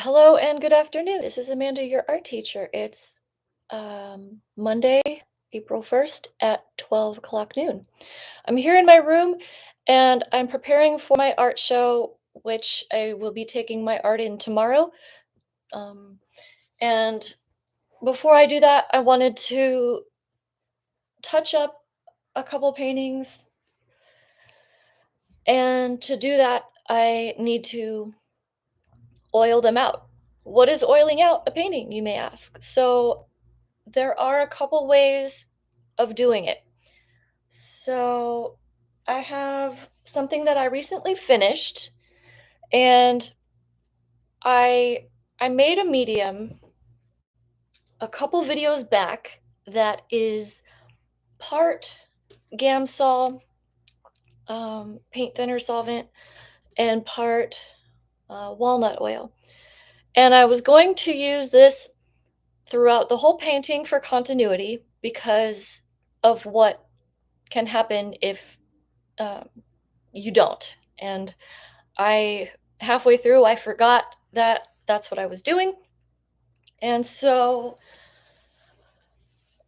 Hello and good afternoon. This is Amanda, your art teacher. It's Monday, April 1st at 12 o'clock noon. I'm here in my room and I'm preparing for my art show, which I will be taking my art in tomorrow. Um, and before I do that, I wanted to touch up a couple paintings. And to do that, I need to oil them out. What is oiling out a painting, you may ask? So there are a couple ways of doing it. So I have something that I recently finished, and I I made a medium a couple videos back that is part Gamsol paint thinner solvent and part walnut oil. And I was going to use this throughout the whole painting for continuity because of what can happen if um, you don't. And I halfway through, I forgot that that's what I was doing. And so,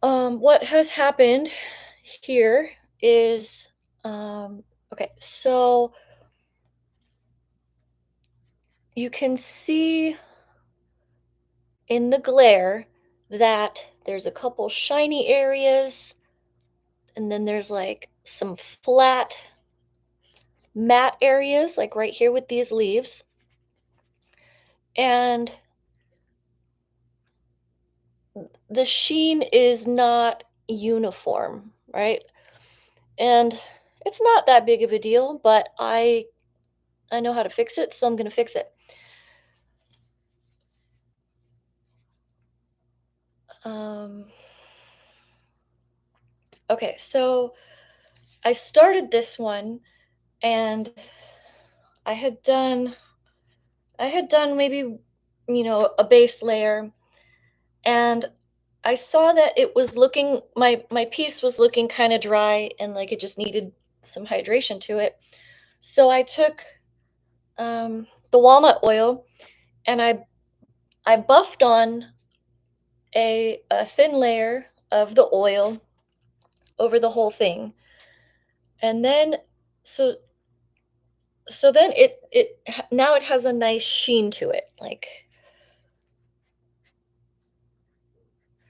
what has happened here is, okay, so you can see in the glare that there's a couple shiny areas, and then there's like some flat matte areas, like right here with these leaves. And the sheen is not uniform, right? And it's not that big of a deal, but I know how to fix it, so I'm going to fix it. Um, okay, so I started this one and I had done I had done maybe a base layer, and I saw that it was looking my piece was looking kind of dry and like it just needed some hydration to it. So I took the walnut oil and I buffed on a thin layer of the oil over the whole thing. And then so so then now it has a nice sheen to it. Like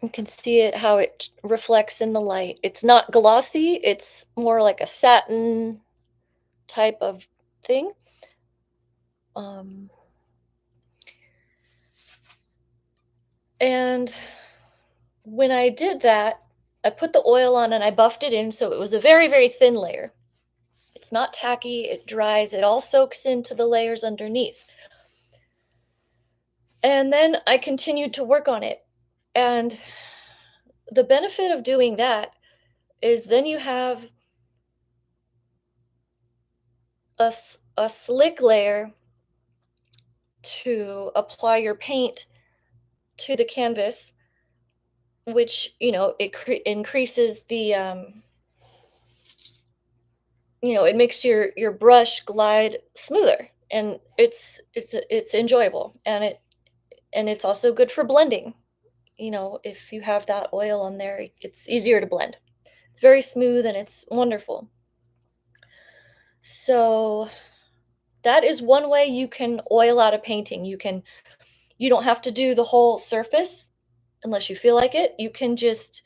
you can see it how it reflects in the light. It's not glossy, it's more like a satin type of thing. Um and when I did that, I put the oil on and I buffed it in so it was a very, very thin layer. It's not tacky, it dries, it all soaks into the layers underneath. And then I continued to work on it. And the benefit of doing that is then you have a slick layer to apply your paint to the canvas, which, increases the, it makes your brush glide smoother, and it's enjoyable, and it's also good for blending. If you have that oil on there, it's easier to blend. It's very smooth and it's wonderful. So that is one way you can oil out a painting. You don't have to do the whole surface unless you feel like it. You can just,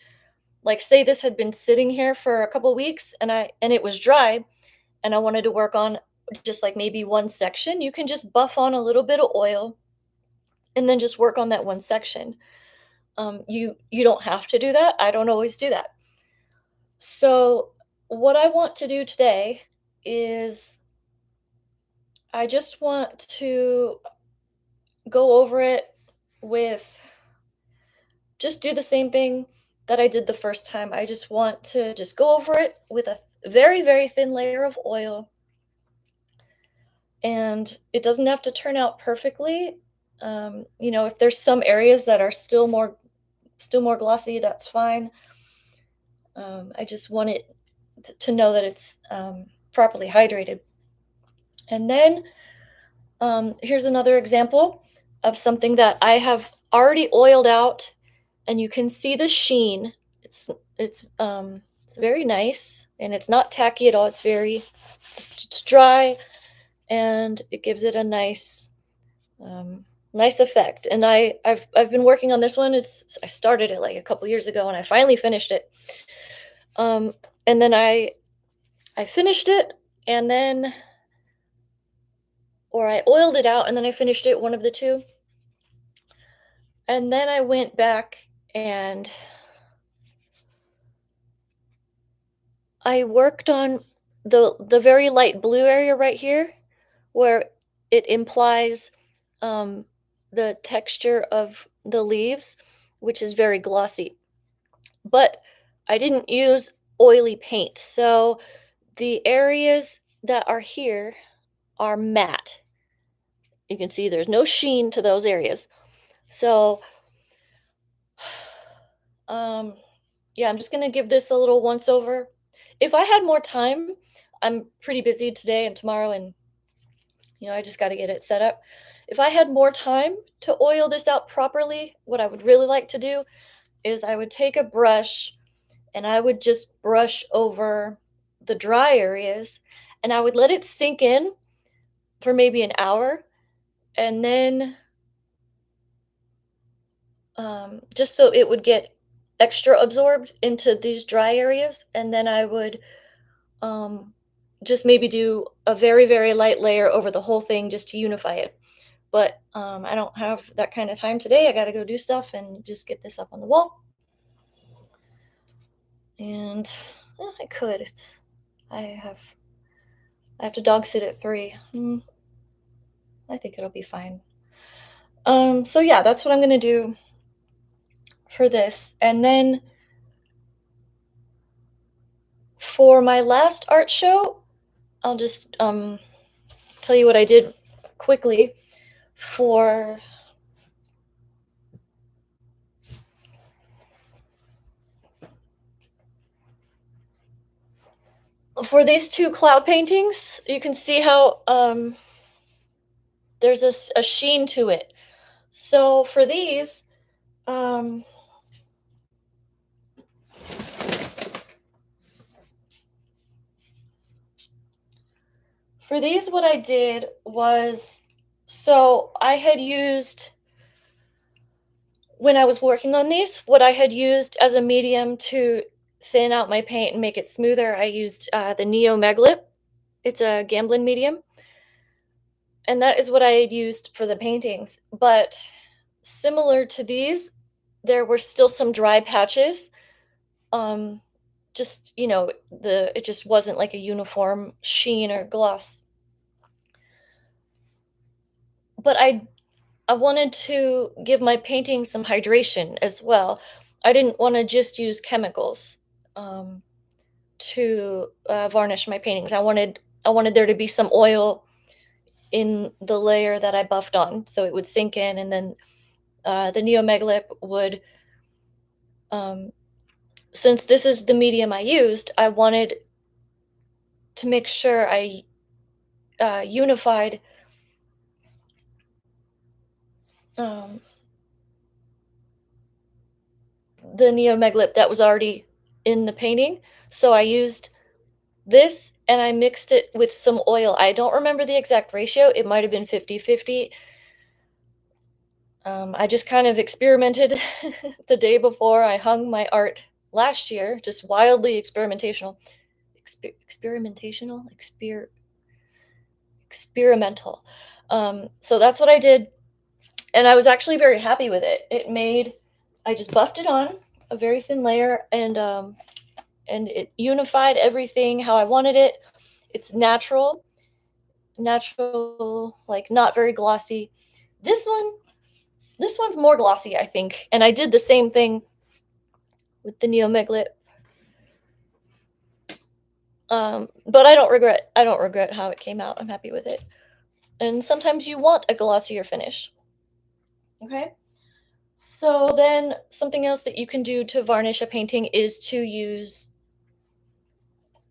like, say this had been sitting here for a couple weeks and it was dry and I wanted to work on just like maybe one section, you can just buff on a little bit of oil and then just work on that one section. You don't have to do that. I don't always do that. So what I want to do today is I just want to go over it with just do the same thing that I did the first time. I just want to just go over it with a very, very thin layer of oil. And it doesn't have to turn out perfectly. If there's some areas that are still more glossy, that's fine. I just want it to know that it's properly hydrated. And then here's another example. of something that I have already oiled out, and you can see the sheen. It's very nice, and it's not tacky at all. It's dry, and it gives it a nice effect. And I've been working on this one. I started it like a couple years ago, and I finally finished it. Um, and then I finished it, and then or I oiled it out, and then I finished it, one of the two. And then I went back and I worked on the very light blue area right here, where it implies um, the texture of the leaves, which is very glossy. But I didn't use oily paint, so the areas that are here are matte. You can see there's no sheen to those areas. So, um, yeah, I'm just gonna give this a little once over. If I had more time, I'm pretty busy today and tomorrow, and I just got to get it set up. If I had more time to oil this out properly, what I would really like to do is I would take a brush and I would just brush over the dry areas, and I would let it sink in for maybe an hour, and then just so it would get extra absorbed into these dry areas, and then I would um, just maybe do a very, very light layer over the whole thing just to unify it. But I don't have that kind of time today. I got to go do stuff and just get this up on the wall. And I could. I have I have to dog sit at 3. I think it'll be fine. So yeah, that's what I'm gonna do for this. And then for my last art show, I'll just tell you what I did quickly for these two cloud paintings. You can see how there's a sheen to it. So for these, um, what I did was, so I had used, when I was working on these, what I had used as a medium to thin out my paint and make it smoother, I used the Neo Meglip. It's a Gamblin medium. And that is what I had used for the paintings. But similar to these, there were still some dry patches. Um, just, it just wasn't like a uniform sheen or gloss. But I wanted to give my painting some hydration as well. I didn't want to just use chemicals to varnish my paintings. I wanted there to be some oil in the layer that I buffed on, so it would sink in, and then the Neomegalip would. Um, since this is the medium I used, I wanted to make sure I unified um, the Neomegalip that was already in the painting. So I used this and I mixed it with some oil. I don't remember the exact ratio. It might have been 50-50. I just kind of experimented the day before I hung my art last year, just wildly experimentational. Experimental. So that's what I did. And I was actually very happy with it. I just buffed it on a very thin layer, and it unified everything how I wanted it. It's natural, like not very glossy. This one's more glossy, I think. And I did the same thing with the Neomeglit. But I don't regret how it came out. I'm happy with it. And sometimes you want a glossier finish. Okay. So then something else that you can do to varnish a painting is to use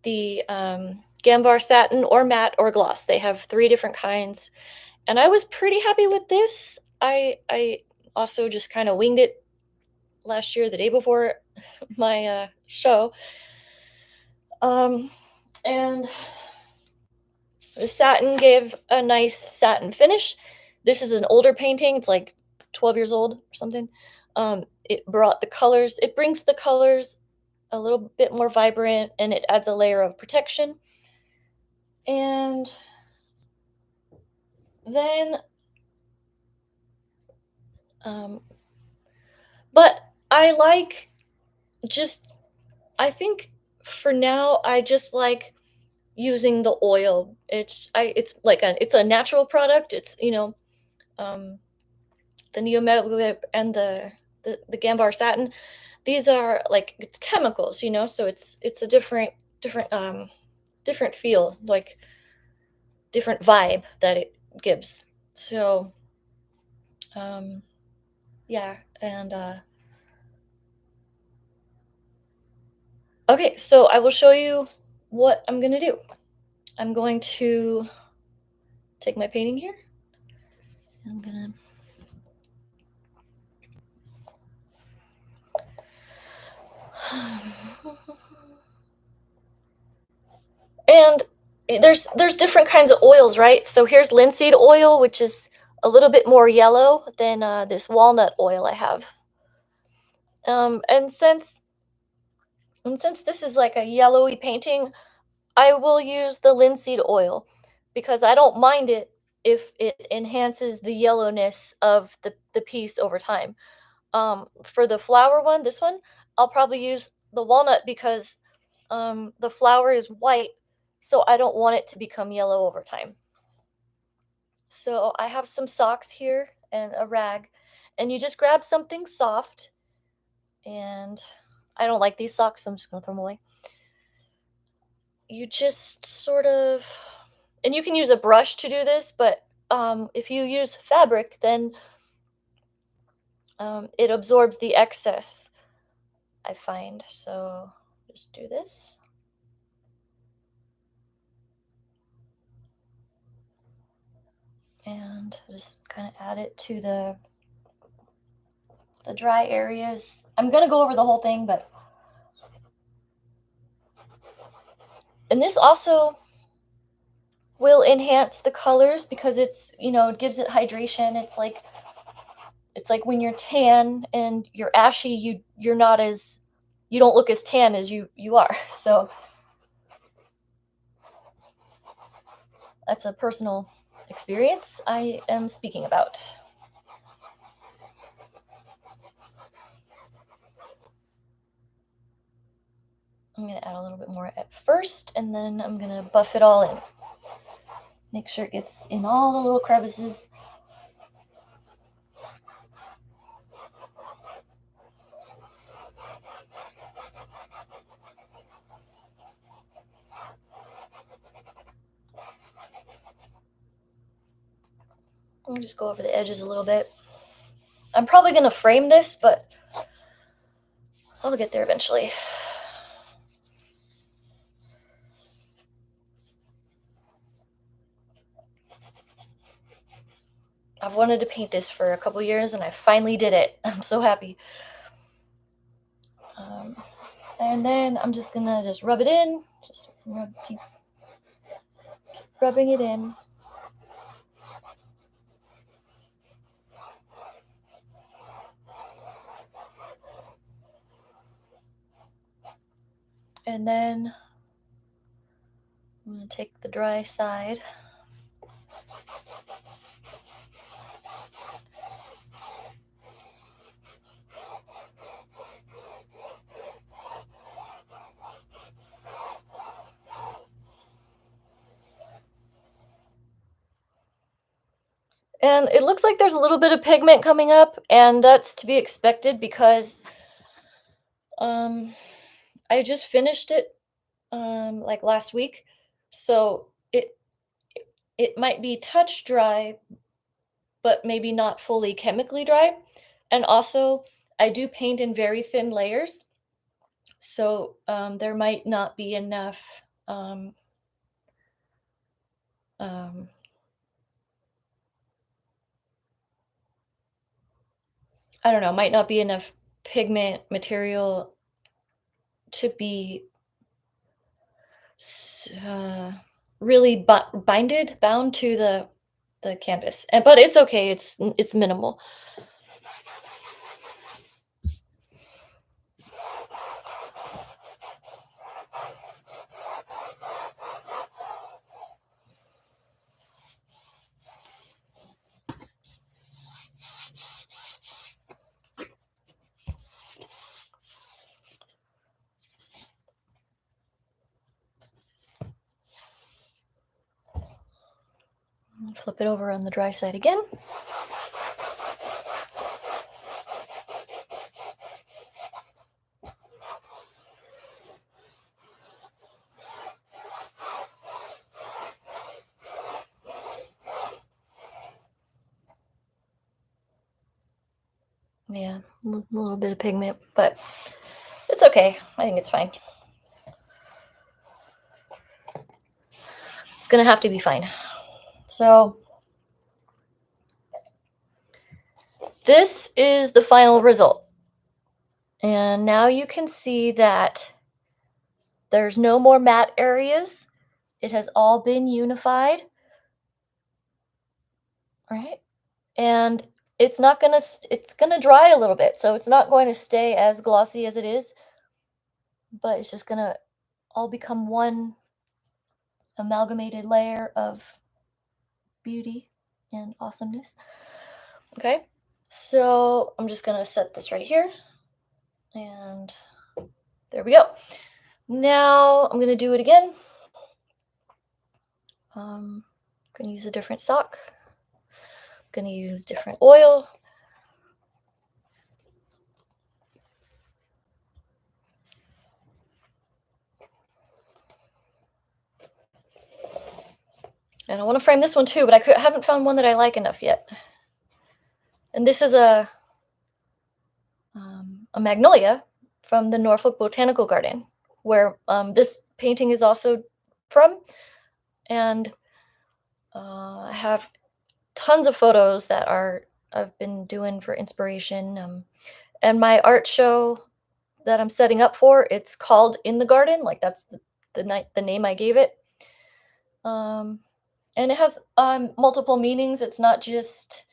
the Gamvar satin or matte or gloss. They have 3 different kinds. And I was pretty happy with this. I also just kind of winged it last year, the day before my show. Um, and the satin gave a nice satin finish. This is an older painting. It's like 12 years old or something. It brought the colors. It brings the colors a little bit more vibrant, and it adds a layer of protection. And then, um, but I like just, I think for now, I just like using the oil. It's like it's a natural product. It's, um, the neomelip and the gambar satin. These are like, it's chemicals, so it's a different feel, like different vibe that it gives. So um yeah, and okay, so I will show you what I'm gonna do. I'm going to take my painting here. I'm gonna and there's different kinds of oils, right? So here's linseed oil, which is a little bit more yellow than this walnut oil I have. Um, and since and since this is like a yellowy painting, I will use the linseed oil because I don't mind it if it enhances the yellowness of the piece over time. For the flower one, this one, I'll probably use the walnut because the flower is white, so I don't want it to become yellow over time. So I have some socks here and a rag, and you just grab something soft. And I don't like these socks, so I'm just gonna throw them away. You just sort of, and you can use a brush to do this, but if you use fabric, then it absorbs the excess, I find. So just do this. And just kind of add it to the dry areas. I'm gonna go over the whole thing, but and this also will enhance the colors because it's, it gives it hydration. It's like when you're tan and you're ashy, you're not as, you don't look as tan as you are. So that's a personal experience I am speaking about. I'm going to add a little bit more at first, and then I'm going to buff it all in. Make sure it gets in all the little crevices. I'll just go over the edges a little bit. I'm probably going to frame this, but I'll get there eventually. I've wanted to paint this for a couple years, and I finally did it. I'm so happy. Um, and then I'm just gonna just rub it in. Just keep rubbing it in. And then I'm gonna take the dry side. And it looks like there's a little bit of pigment coming up, and that's to be expected because um, I just finished it like last week, so it might be touch dry, but maybe not fully chemically dry. And also, I do paint in very thin layers, so there might not be enough um, I don't know, might not be enough pigment material to be s really bound to the canvas, and but it's okay, it's minimal. Flip it over on the dry side again. Yeah, a little bit of pigment, but it's okay. I think it's fine. It's gonna have to be fine. So this is the final result. And now you can see that there's no more matte areas. It has all been unified, right? And it's gonna dry a little bit, so it's not going to stay as glossy as it is, but it's just gonna all become one amalgamated layer of beauty and awesomeness. Okay, so I'm just gonna set this right here, and there we go. Now I'm gonna do it again. Gonna use a different sock. Gonna use different oil. And I want to frame this one too, but haven't found one that I like enough yet. And this is a magnolia from the Norfolk Botanical Garden, where this painting is also from. And I have tons of photos that I've been doing for inspiration. And my art show that I'm setting up for, it's called In the Garden, like that's the name I gave it. And it has multiple meanings. It's not just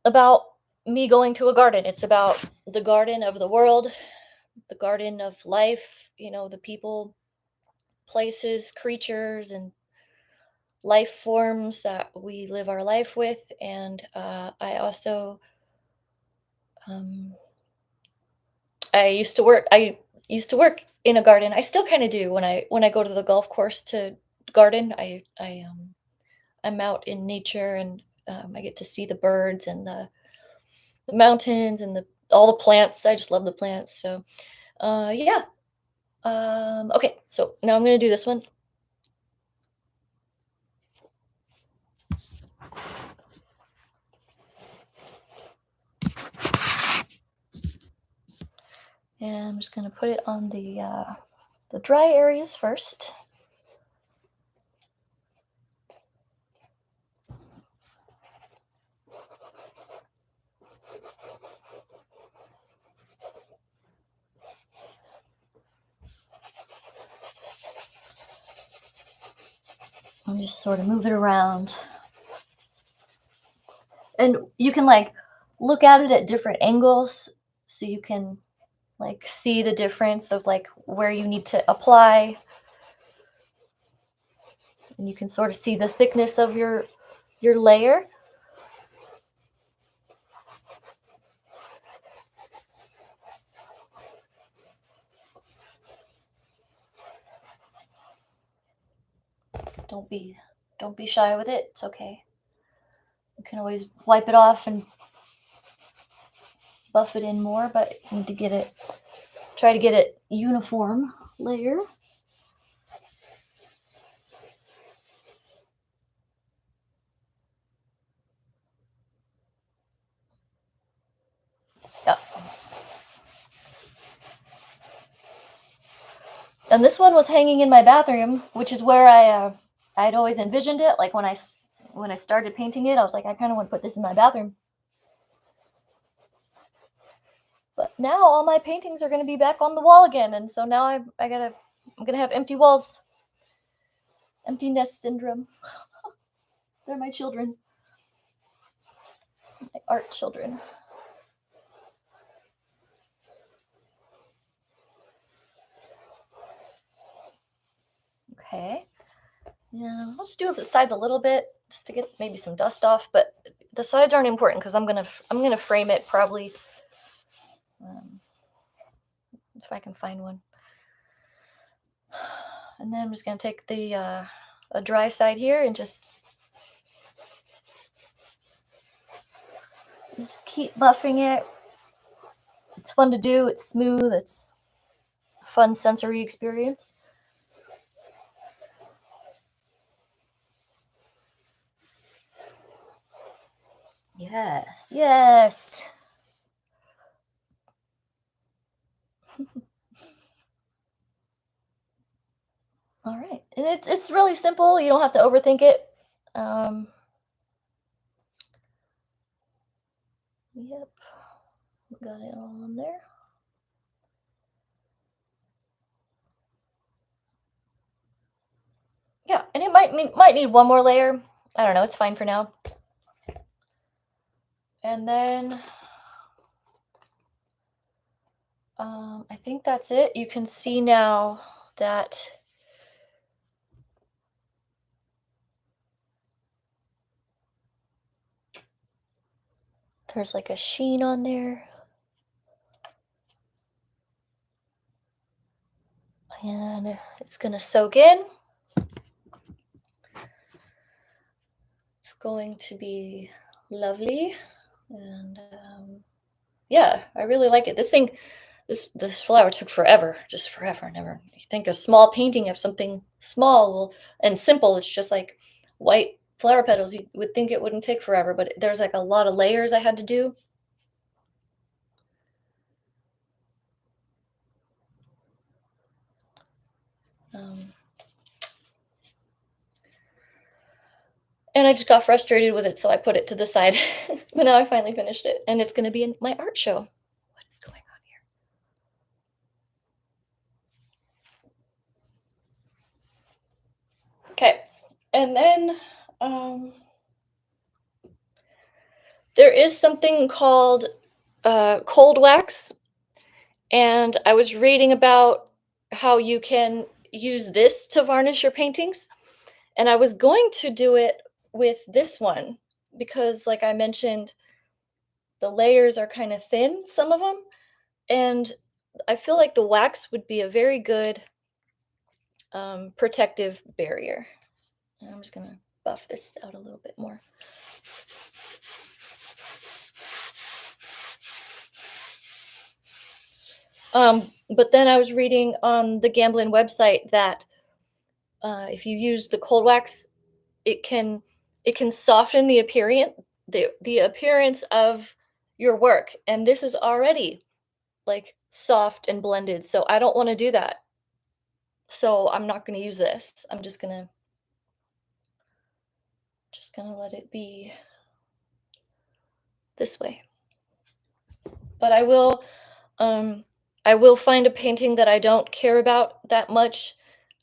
about me going to a garden. It's about the garden of the world, the garden of life, the people, places, creatures, and life forms that we live our life with. And um, I used to work in a garden. I still kind of do when I go to the golf course to garden. I'm out in nature, and I get to see the birds and the mountains and all the plants. I just love the plants. So yeah. Okay, so now I'm gonna do this one. And I'm just gonna put it on the dry areas first. And just sort of move it around. And you can like look at it at different angles so you can like see the difference of like where you need to apply, and you can sort of see the thickness of your layer. Don't be don't be shy with it. It's okay. You can always wipe it off and buff it in more, but you need to try to get it uniform layer. Yeah. And this one was hanging in my bathroom, which is where I'd always envisioned it. Like when I started painting it, I was like, I kind of want to put this in my bathroom. But now all my paintings are going to be back on the wall again, and so now I'm gonna have empty walls, empty nest syndrome. They're my children, my art children. Okay, yeah, I'll just do the sides a little bit just to get maybe some dust off, but the sides aren't important because I'm gonna frame it probably, um, if I can find one. And then I'm just gonna take the a dry side here and just keep buffing it. It's fun to do. It's smooth. It's a fun sensory experience. Yes, yes. All right, and it's really simple. You don't have to overthink it. Um, yep, got it all in there. Yeah, and it might need one more layer. I don't know. It's fine for now. And then I think that's it. You can see now that there's like a sheen on there. And it's gonna soak in. It's going to be lovely. And yeah, I really like it. This flower took forever, just forever. Never. You think a small painting of something small and simple. It's just like white flower petals. You would think it wouldn't take forever, but there's like a lot of layers I had to do. Um, and I just got frustrated with it, so I put it to the side. But now I finally finished it, and it's going to be in my art show. What is going on here? Okay, and then there is something called cold wax, and I was reading about how you can use this to varnish your paintings, and I was going to do it with this one because, like I mentioned, the layers are kind of thin, some of them, and I feel like the wax would be a very good protective barrier. And I'm just gonna buff this out a little bit more. But then I was reading on the Gamblin website that if you use the cold wax, it can soften the appearance of your work, and this is already like soft and blended. So I don't want to do that. So I'm not going to use this. I'm just gonna let it be this way. But I will find a painting that I don't care about that much,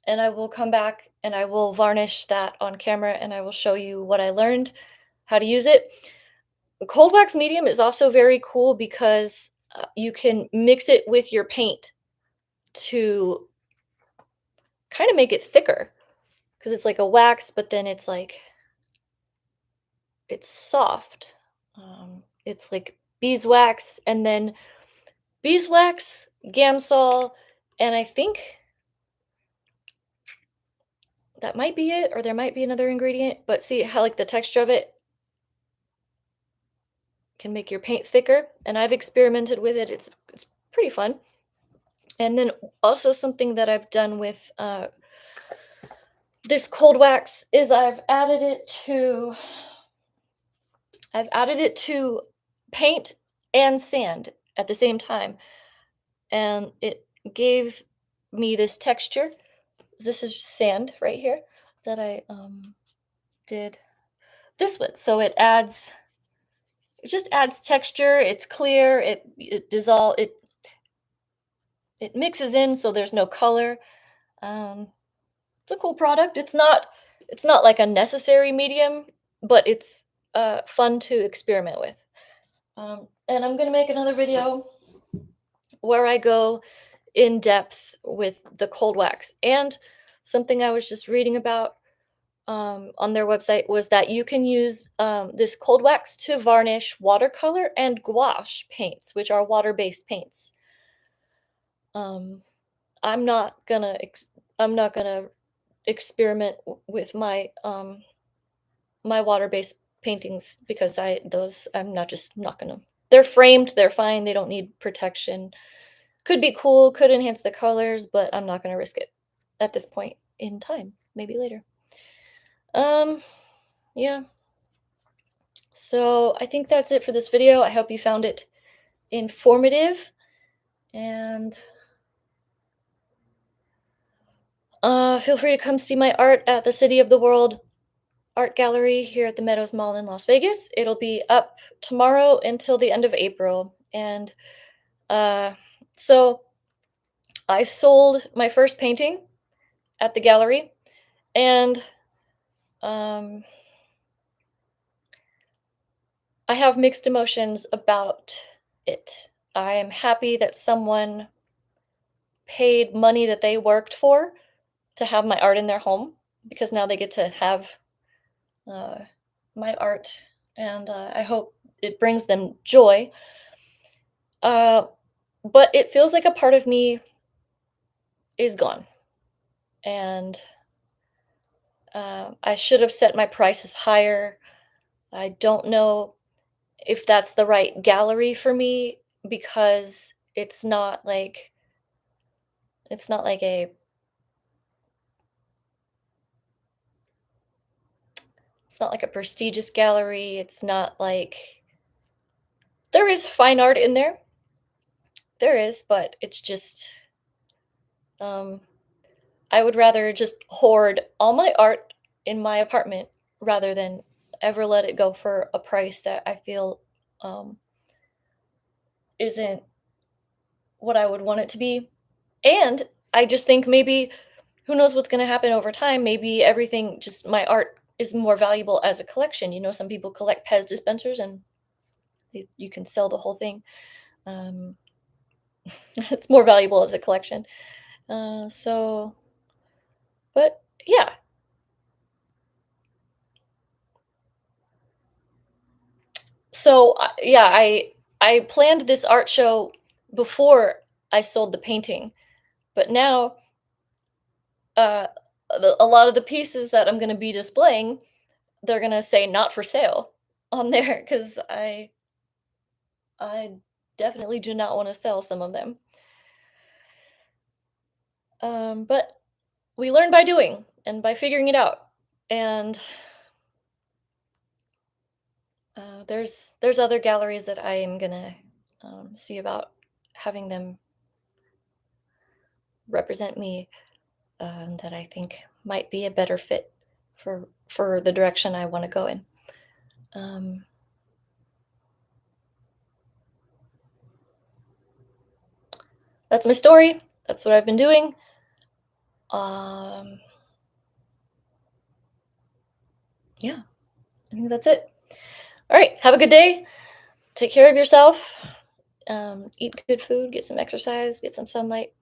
and I will come back and I will varnish that on camera and I will show you what I learned, how to use it. The cold wax medium is also very cool because you can mix it with your paint to kind of make it thicker because it's like a wax, but then it's soft. It's like beeswax and then beeswax, Gamsol, and I think that might be it, or there might be another ingredient. But see how like the texture of it can make your paint thicker, and I've experimented with it. It's pretty fun. And then also something that I've done with this cold wax is I've added it to paint and sand at the same time, and it gave me this texture. This is sand right here that I did this with. So it just adds texture, it's clear, it mixes in so there's no color. Um, it's a cool product. It's not like a necessary medium, but it's fun to experiment with. And I'm gonna make another video where I go in depth with the cold wax. And something I was just reading about on their website was that you can use this cold wax to varnish watercolor and gouache paints, which are water-based paints. Um, I'm not gonna experiment with my water-based paintings because I'm not just not gonna. They're framed. They're fine. They don't need protection. Could be cool. Could enhance the colors, but I'm not gonna risk it at this point in time. Maybe later. Um, yeah. So I think that's it for this video. I hope you found it informative, and feel free to come see my art at the City of the World Art Gallery here at the Meadows Mall in Las Vegas. It'll be up tomorrow until the end of April. And uh, so I sold my first painting at the gallery, and um, I have mixed emotions about it. I am happy that someone paid money that they worked for to have my art in their home because now they get to have uh, my art, and I hope it brings them joy. Uh, but it feels like a part of me is gone, and I should have set my prices higher. I don't know if that's the right gallery for me because it's not like a it's not like a prestigious gallery. It's not like there is fine art in there. There is, but it's just um I would rather just hoard all my art in my apartment rather than ever let it go for a price that I feel um isn't what I would want it to be. And I just think maybe who knows what's going to happen over time? Maybe everything just my art is more valuable as a collection. You know, some people collect Pez dispensers and you can sell the whole thing. Um, it's more valuable as a collection. So, but yeah. So yeah, I planned this art show before I sold the painting, but now uh, a lot of the pieces that I'm going to be displaying, they're going to say not for sale on there because I definitely do not want to sell some of them. But we learn by doing and by figuring it out. And there's other galleries that I am gonna see about having them represent me that I think might be a better fit for the direction I want to go in. Um, that's my story. That's what I've been doing. Um, yeah, I think that's it. All right, have a good day. Take care of yourself. Eat good food, get some exercise, get some sunlight.